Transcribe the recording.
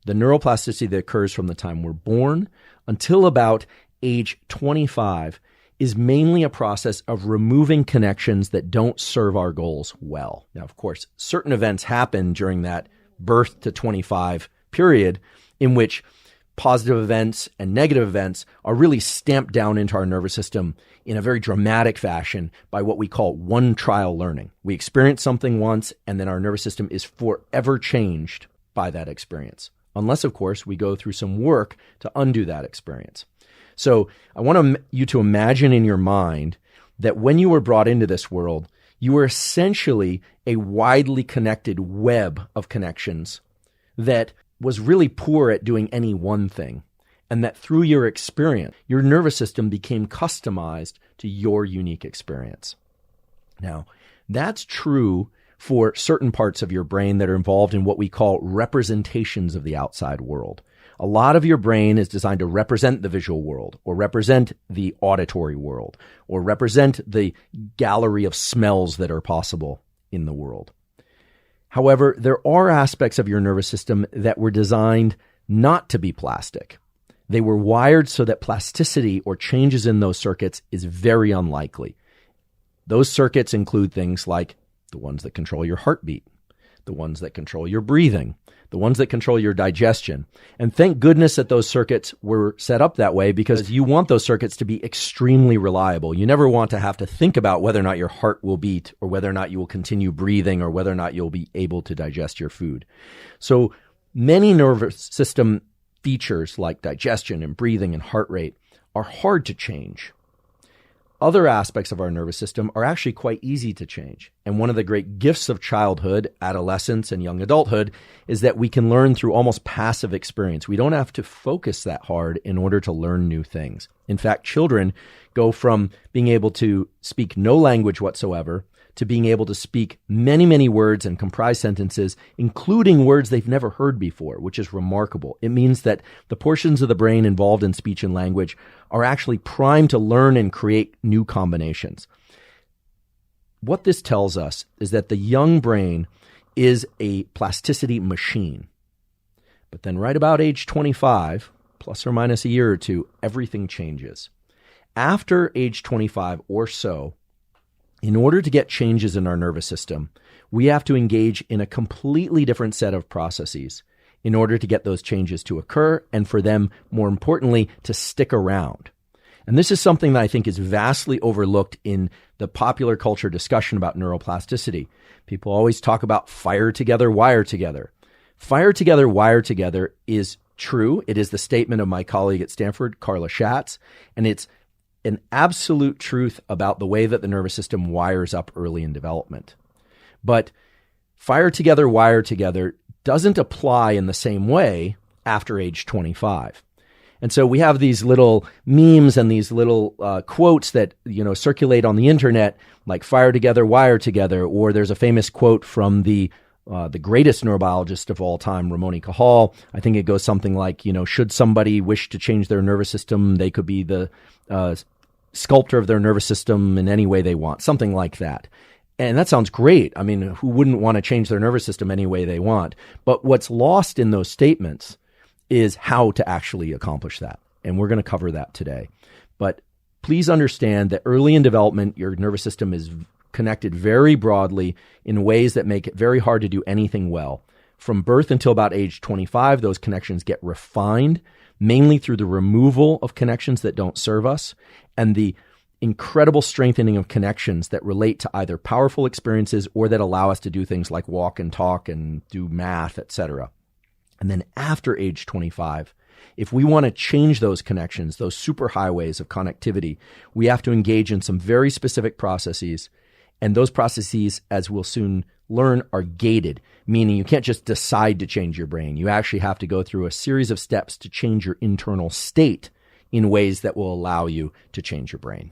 the neuroplasticity that occurs from the time we're born until about age 25 is mainly a process of removing connections that don't serve our goals well. Now, of course, certain events happen during that birth to 25 period in which positive events and negative events are really stamped down into our nervous system in a very dramatic fashion by what we call one trial learning. We experience something once, and then our nervous system is forever changed by that experience. Unless, of course, we go through some work to undo that experience. So I want you to imagine in your mind that when you were brought into this world, you were essentially a widely connected web of connections that was really poor at doing any one thing, and that through your experience, your nervous system became customized to your unique experience. Now, that's true for certain parts of your brain that are involved in what we call representations of the outside world. A lot of your brain is designed to represent the visual world, or represent the auditory world, or represent the gallery of smells that are possible in the world. However, there are aspects of your nervous system that were designed not to be plastic. They were wired so that plasticity or changes in those circuits is very unlikely. Those circuits include things like the ones that control your heartbeat, the ones that control your breathing, the ones that control your digestion. And thank goodness that those circuits were set up that way, because you want those circuits to be extremely reliable. You never want to have to think about whether or not your heart will beat, or whether or not you will continue breathing, or whether or not you'll be able to digest your food. So many nervous system features like digestion and breathing and heart rate are hard to change. Other aspects of our nervous system are actually quite easy to change. And one of the great gifts of childhood, adolescence, and young adulthood is that we can learn through almost passive experience. We don't have to focus that hard in order to learn new things. In fact, children go from being able to speak no language whatsoever to being able to speak many, many words and comprise sentences, including words they've never heard before, which is remarkable. It means that the portions of the brain involved in speech and language are actually primed to learn and create new combinations. What this tells us is that the young brain is a plasticity machine. But then right about age 25, plus or minus a year or two, everything changes. After age 25 or so, in order to get changes in our nervous system, we have to engage in a completely different set of processes in order to get those changes to occur, and for them, more importantly, to stick around. And this is something that I think is vastly overlooked in the popular culture discussion about neuroplasticity. People always talk about fire together, wire together. Fire together, wire together is true. It is the statement of my colleague at Stanford, Carla Schatz, and it's an absolute truth about the way that the nervous system wires up early in development. But fire together, wire together doesn't apply in the same way after age 25. And so we have these little memes and these little quotes that, circulate on the internet, like fire together, wire together. Or there's a famous quote from the greatest neurobiologist of all time, Ramon Cajal. I think it goes something like, should somebody wish to change their nervous system, they could be the sculptor of their nervous system in any way they want, something like that. And that sounds great. I mean, who wouldn't want to change their nervous system any way they want? But what's lost in those statements is how to actually accomplish that. And we're going to cover that today. But please understand that early in development, your nervous system is connected very broadly in ways that make it very hard to do anything well. From birth until about age 25, those connections get refined, mainly through the removal of connections that don't serve us, and the incredible strengthening of connections that relate to either powerful experiences or that allow us to do things like walk and talk and do math, etc. And then after age 25, if we want to change those connections, those superhighways of connectivity, we have to engage in some very specific processes. And those processes, as we'll soon learn, are gated, meaning you can't just decide to change your brain. You actually have to go through a series of steps to change your internal state in ways that will allow you to change your brain.